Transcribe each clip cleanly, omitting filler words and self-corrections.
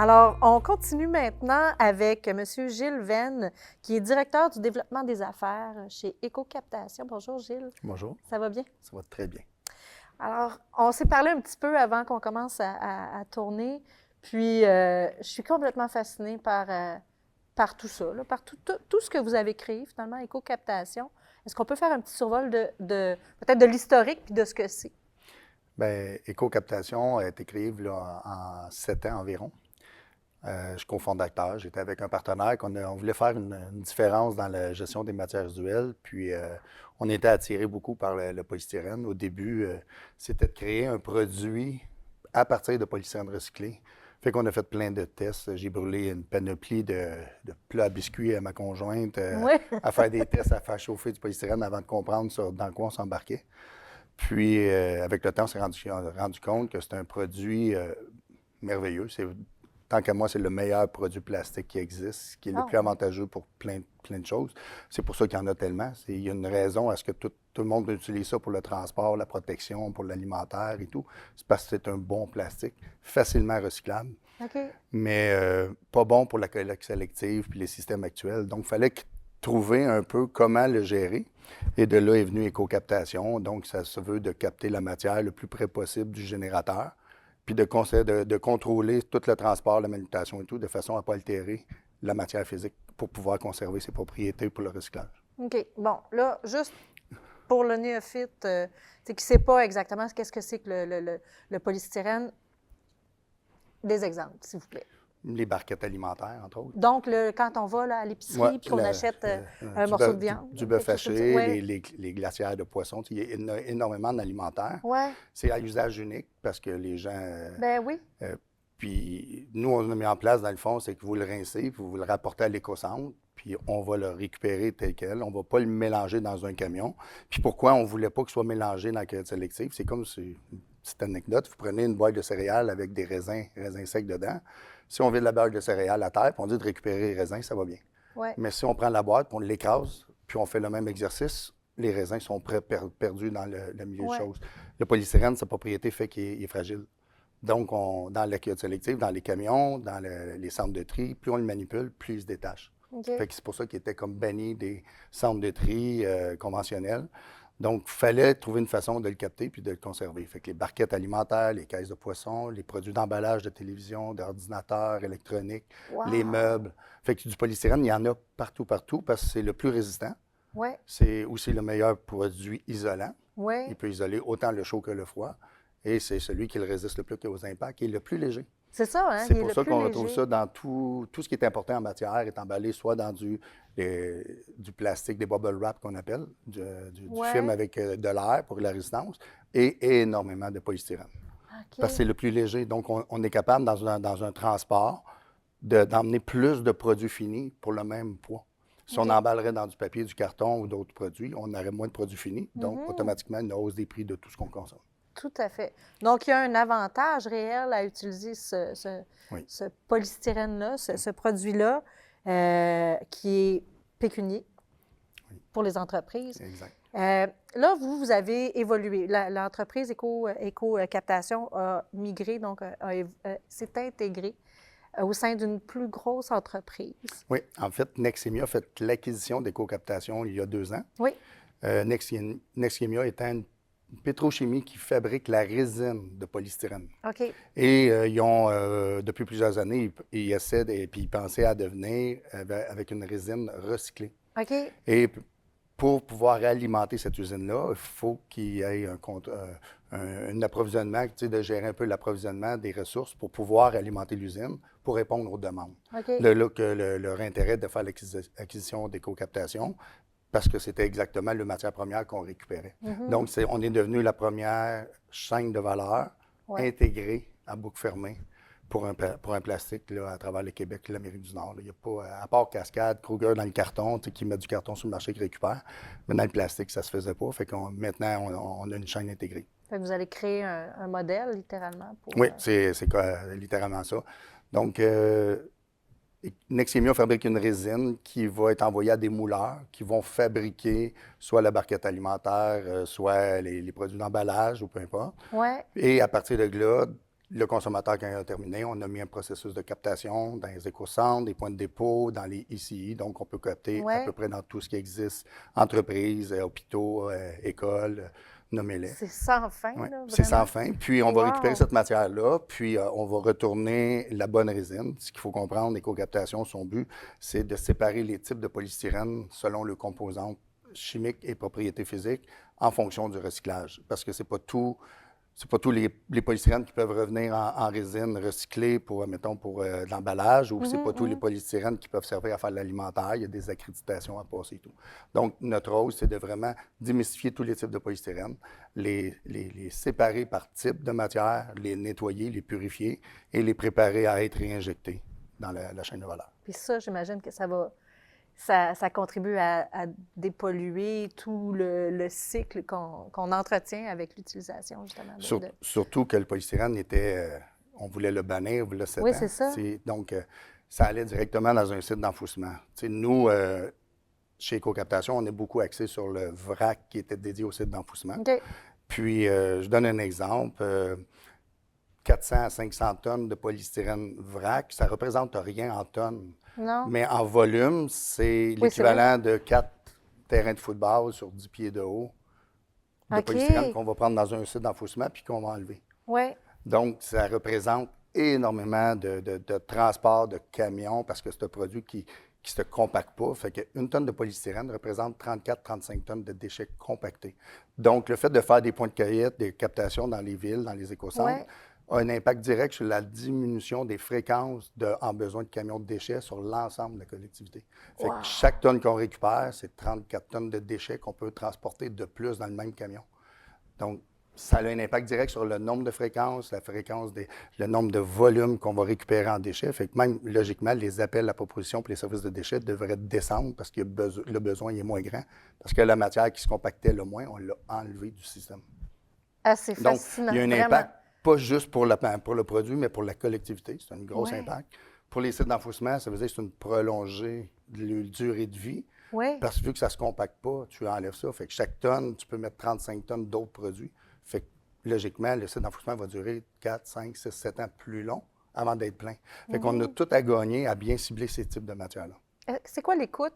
Alors, on continue maintenant avec M. Gilles Venn, qui est directeur du développement des affaires chez Éco-Captation. Bonjour, Gilles. Bonjour. Ça va bien? Ça va très bien. Alors, on s'est parlé un petit peu avant qu'on commence à tourner, puis je suis complètement fascinée par tout ça, là, par tout ce que vous avez créé, finalement, Éco-Captation. Est-ce qu'on peut faire un petit survol peut-être de l'historique puis de ce que c'est? Bien, Éco-Captation a été créée là, en 7 ans environ. Je suis cofondateur. J'étais avec un partenaire on voulait faire une différence dans la gestion des matières résiduelles. Puis, on était attiré beaucoup par le polystyrène. Au début, c'était de créer un produit à partir de polystyrène recyclé. Fait qu'on a fait plein de tests. J'ai brûlé une panoplie de plats à biscuits à ma conjointe, Oui. à faire des tests, à faire chauffer du polystyrène avant de comprendre dans quoi on s'embarquait. Puis, avec le temps, on s'est rendu compte que c'est un produit merveilleux. Tant qu'à moi, c'est le meilleur produit plastique qui existe, qui est le plus avantageux pour plein de choses. C'est pour ça qu'il y en a tellement. Il y a une raison à ce que tout le monde utilise ça pour le transport, la protection, pour l'alimentaire et tout. C'est parce que c'est un bon plastique, facilement recyclable, mais pas bon pour la collecte sélective puis les systèmes actuels. Donc, il fallait trouver un peu comment le gérer. Et de là est venue Éco-Captation. Donc, ça se veut de capter la matière le plus près possible du générateur, puis de contrôler tout le transport, la manutention et tout, de façon à ne pas altérer la matière physique pour pouvoir conserver ses propriétés pour le recyclage. OK. Bon, là, juste pour le néophyte qui ne sait pas exactement qu'est-ce que c'est que le polystyrène, des exemples, s'il vous plaît. Les barquettes alimentaires, entre autres. Donc, quand on va là, à l'épicerie et qu'on achète un morceau de viande. Du bœuf haché, les glacières de poisson. Il y a énormément d'alimentaires. Ouais. C'est à usage unique parce que les gens... Ben oui. Puis nous, on a mis en place, dans le fond, c'est que vous le rincez, puis vous le rapportez à l'éco-centre, puis on va le récupérer tel quel. On ne va pas le mélanger dans un camion. Puis pourquoi on ne voulait pas qu'il soit mélangé dans la cueillette sélective? C'est comme une petite anecdote. Vous prenez une boîte de céréales avec des raisins secs dedans. Si on vide la boîte de céréales à terre, puis on dit de récupérer les raisins, ça va bien. Ouais. Mais si on prend la boîte, puis on l'écrase, puis on fait le même exercice, les raisins sont perdus dans le milieu de choses. Le polystyrène, sa propriété fait qu'il est fragile. Donc, dans la cueillette sélective, dans les camions, dans les centres de tri, plus on le manipule, plus il se détache. Fait que c'est pour ça qu'il était comme banni des centres de tri conventionnels. Donc, il fallait trouver une façon de le capter puis de le conserver. Fait que les barquettes alimentaires, les caisses de poissons, les produits d'emballage de télévision, d'ordinateurs électroniques, les meubles. Fait que du polystyrène, il y en a partout parce que c'est le plus résistant. Ouais. C'est aussi le meilleur produit isolant. Ouais. Il peut isoler autant le chaud que le froid. Et c'est celui qui le résiste le plus aux impacts et le plus léger. C'est ça, hein? C'est pour ça qu'on retrouve ça dans tout ce qui est important en matière, est emballé soit dans du plastique, des bubble wrap qu'on appelle, du film avec de l'air pour la résistance, et énormément de polystyrène. Parce que c'est le plus léger. Donc, on est capable, dans un transport, d'emmener plus de produits finis pour le même poids. Si on emballerait dans du papier, du carton ou d'autres produits, on aurait moins de produits finis. Donc, automatiquement, une hausse des prix de tout ce qu'on consomme. Tout à fait. Donc, il y a un avantage réel à utiliser ce polystyrène-là, ce produit-là, qui est pécunier pour les entreprises. Exact. Là, vous avez évolué. L'entreprise Éco-Captation a migré, donc s'est intégrée au sein d'une plus grosse entreprise. Oui. En fait, Nexemia a fait l'acquisition d'Éco-Captation il y a 2 ans. Oui. Nexemia étant une pétrochimie qui fabrique la résine de polystyrène. OK. Et ils ont, depuis plusieurs années, ils essaient et puis ils pensaient à devenir avec une résine recyclée. OK. Et pour pouvoir alimenter cette usine-là, il faut qu'il y ait un approvisionnement, de gérer un peu l'approvisionnement des ressources pour pouvoir alimenter l'usine, pour répondre aux demandes. OK. Leur intérêt de faire l'acquisition d'Éco-Captation, parce que c'était exactement la matière première qu'on récupérait. Donc, on est devenu la première chaîne de valeur intégrée à boucle fermée pour un plastique là, à travers le Québec et l'Amérique du Nord. Il n'y a pas, à part Cascade, Kruger dans le carton, qui met du carton sur le marché qui récupère, mais dans le plastique, ça ne se faisait pas. Fait qu'on maintenant, on a une chaîne intégrée. Fait que vous allez créer un modèle, littéralement? Oui, c'est littéralement ça. Donc, Nexemia fabrique une résine qui va être envoyée à des mouleurs qui vont fabriquer soit la barquette alimentaire, soit les produits d'emballage ou peu importe. Ouais. Et à partir de là, le consommateur, quand il a terminé, on a mis un processus de captation dans les éco-centres, des points de dépôt, dans les ICI. Donc, on peut capter à peu Ouais. près dans tout ce qui existe, entreprises, hôpitaux, écoles, nommez-les. C'est sans fin, Oui, là, c'est sans vraiment. fin. Puis, on va récupérer Wow! cette matière-là, puis on va retourner la bonne résine. Ce qu'il faut comprendre, l'éco-captation, son but, c'est de séparer les types de polystyrène selon leurs composantes chimiques et propriétés physiques en fonction du recyclage. Parce que c'est pas tous les polystyrènes qui peuvent revenir en résine recyclée pour, mettons, pour de l'emballage, ou c'est pas tous les polystyrènes qui peuvent servir à faire de l'alimentaire. Il y a des accréditations à passer et tout. Donc, notre rôle, c'est de vraiment démystifier tous les types de polystyrènes, les séparer par type de matière, les nettoyer, les purifier et les préparer à être réinjectés dans la chaîne de valeur. Puis ça, j'imagine que ça contribue à dépolluer tout le cycle qu'on entretient avec l'utilisation, justement. Surtout que le polystyrène était, on voulait le bannir, il y a 7 Oui, ans. c'est ça. Donc, ça allait directement dans un site d'enfouissement. Nous, chez Éco-Captation, on est beaucoup axé sur le vrac qui était dédié au site d'enfouissement. OK. Puis, je donne un exemple. 400 à 500 tonnes de polystyrène vrac, ça ne représente rien en tonnes. Non? Mais en volume, c'est l'équivalent de 4 terrains de football sur 10 pieds de haut de polystyrène qu'on va prendre dans un site d'enfouissement puis qu'on va enlever. Oui. Donc, ça représente énormément de transport de camions parce que c'est un produit qui ne se compacte pas. Fait qu'une tonne de polystyrène représente 34-35 tonnes de déchets compactés. Donc, le fait de faire des points de cueillette, des captations dans les villes, dans les écocentres, a un impact direct sur la diminution des fréquences en besoin de camions de déchets sur l'ensemble de la collectivité. Fait que chaque tonne qu'on récupère, c'est 34 tonnes de déchets qu'on peut transporter de plus dans le même camion. Donc, ça a un impact direct sur le nombre de fréquences, le nombre de volumes qu'on va récupérer en déchets. Fait que même, logiquement, les appels à proposition pour les services de déchets devraient descendre parce que le besoin est moins grand. Parce que la matière qui se compactait le moins, on l'a enlevée du système. Ah, c'est fascinant. Donc, il y a un impact, pas juste pour le produit, mais pour la collectivité. C'est un gros impact. Pour les sites d'enfouissement, ça veut dire que c'est une prolongée de la durée de vie. Oui. Parce que vu que ça ne se compacte pas, tu enlèves ça. Fait que chaque tonne, tu peux mettre 35 tonnes d'autres produits. Fait que logiquement, le site d'enfouissement va durer 4, 5, 6, 7 ans plus long avant d'être plein. Fait qu'on a tout à gagner à bien cibler ces types de matières-là. C'est quoi l'écoute?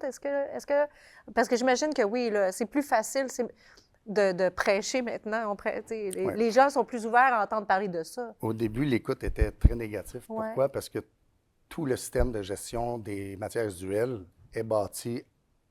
Parce que j'imagine que oui, là, c'est plus facile de prêcher maintenant. Les gens sont plus ouverts à entendre parler de ça. Au début, l'écoute était très négative. Ouais. Pourquoi? Parce que tout le système de gestion des matières résiduelles est bâti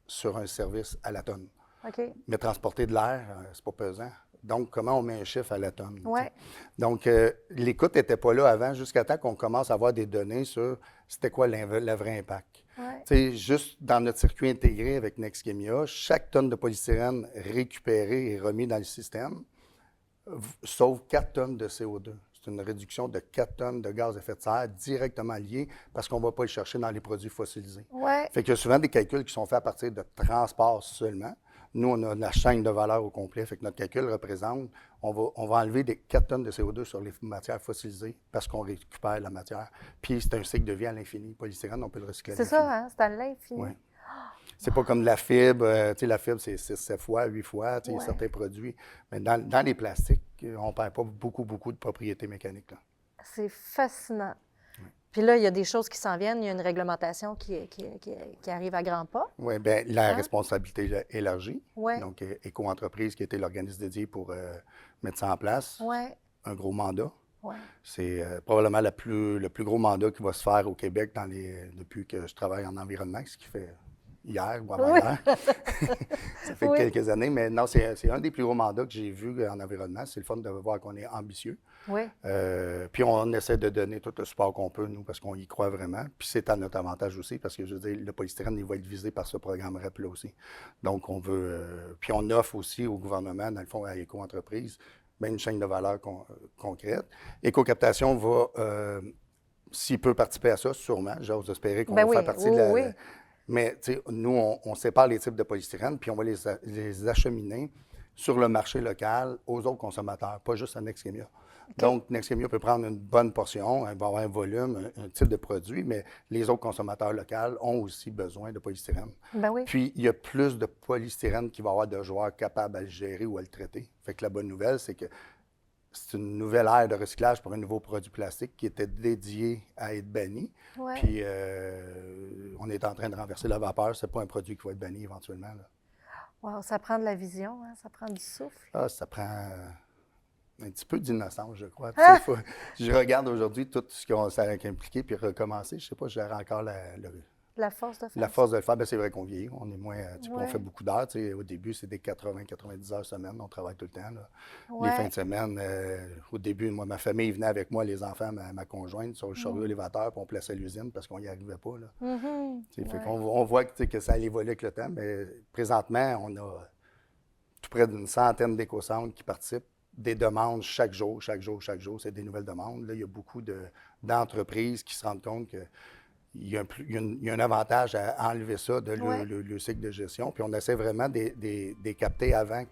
sur un service à la tonne. OK. Mais transporter de l'air, c'est pas pesant. Donc, comment on met un chiffre à la tonne? Ouais. Donc, l'écoute n'était pas là avant, jusqu'à temps qu'on commence à avoir des données sur c'était quoi le vrai impact. Ouais. Juste dans notre circuit intégré avec Nexchemia, chaque tonne de polystyrène récupérée et remise dans le système sauve 4 tonnes de CO2. C'est une réduction de 4 tonnes de gaz à effet de serre directement liée parce qu'on ne va pas le chercher dans les produits fossilisés. Ouais. Fait qu'il y a souvent des calculs qui sont faits à partir de transport seulement. Nous, on a la chaîne de valeur au complet. Fait que notre calcul représente, on va enlever des 4 tonnes de CO2 sur les matières fossilisées parce qu'on récupère la matière. Puis c'est un cycle de vie à l'infini. Le polystyrène, on peut le recycler à l'infini. C'est ça, hein? C'est à l'infini. Oui. C'est pas comme la fibre. La fibre, c'est 7 fois, 8 fois, certains produits. Mais dans les plastiques, on ne perd pas beaucoup de propriétés mécaniques. Là. C'est fascinant. Puis là, il y a des choses qui s'en viennent. Il y a une réglementation qui arrive à grands pas. Oui, bien, la responsabilité élargie. Ouais. Donc, Éco-entreprise, qui était l'organisme dédié pour mettre ça en place. Ouais. Un gros mandat. Ouais. C'est probablement le plus gros mandat qui va se faire au Québec depuis que je travaille en environnement, ce qui fait hier ou avant-hier. Ça fait quelques années, mais non, c'est un des plus gros mandats que j'ai vu en environnement. C'est le fun de voir qu'on est ambitieux. Oui. Puis on essaie de donner tout le support qu'on peut, nous, parce qu'on y croit vraiment. Puis c'est à notre avantage aussi, parce que, je veux dire, le polystyrène, il va être visé par ce programme REP-là aussi. Donc, on veut... puis on offre aussi au gouvernement, dans le fond, à Éco-entreprise, une chaîne de valeur concrète. Éco-captation va, s'il peut participer à ça, sûrement. J'ose espérer qu'on va faire partie de la... Mais, tu sais, nous, on sépare les types de polystyrène, puis on va les acheminer sur le marché local aux autres consommateurs, pas juste à Nexchemia. Okay. Donc, Nexchemia peut prendre une bonne portion, elle va avoir un volume, un type de produit, mais les autres consommateurs locaux ont aussi besoin de polystyrène. Ben oui. Puis, il y a plus de polystyrène qu'il va y avoir de joueurs capables à le gérer ou à le traiter. Fait que la bonne nouvelle, c'est que c'est une nouvelle ère de recyclage pour un nouveau produit plastique qui était dédié à être banni. Ouais. Puis on est en train de renverser la vapeur. C'est pas un produit qui va être banni éventuellement, là. Wow, ça prend de la vision, hein? Ça prend du souffle. Ah, ça prend un petit peu d'innocence, je crois. Tu sais, je regarde aujourd'hui tout ce ça a impliqué, puis recommencer. Je sais pas, j'aurais encore La force de faire la force de le faire. Ben, c'est vrai qu'on vieillit, on est moins, tu sais, Ouais. on fait beaucoup d'heures. Tu sais, au début, c'était 80-90 heures semaine, on travaille tout le temps, là. Ouais. Les fins de semaine, au début, moi, ma famille venait avec moi, les enfants, ma conjointe, sur le chariot élévateur, puis on plaçait l'usine parce qu'on n'y arrivait pas, là. Mhm. Tu sais, fait Ouais. on voit que, tu sais, que ça a évolué avec le temps, mais présentement, on a tout près d'une centaine d'éco-centres qui participent, des demandes chaque jour, c'est des nouvelles demandes. Là, il y a beaucoup d'entreprises qui se rendent compte qu'il y a un avantage à enlever ça de Ouais. le cycle de gestion. Puis on essaie vraiment de les capter avant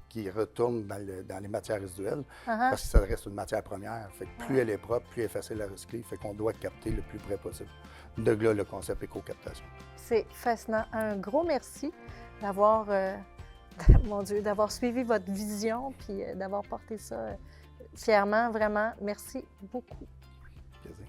qu'ils retournent dans les matières résiduelles, Uh-huh. parce que ça reste une matière première. Fait que plus elle est propre, plus elle est facile à recycler. Fait qu'on doit capter le plus près possible. De là, le concept éco-captation. C'est fascinant. Un gros merci d'avoir, mon Dieu, d'avoir suivi votre vision puis d'avoir porté ça fièrement. Vraiment, merci beaucoup. Plaisir.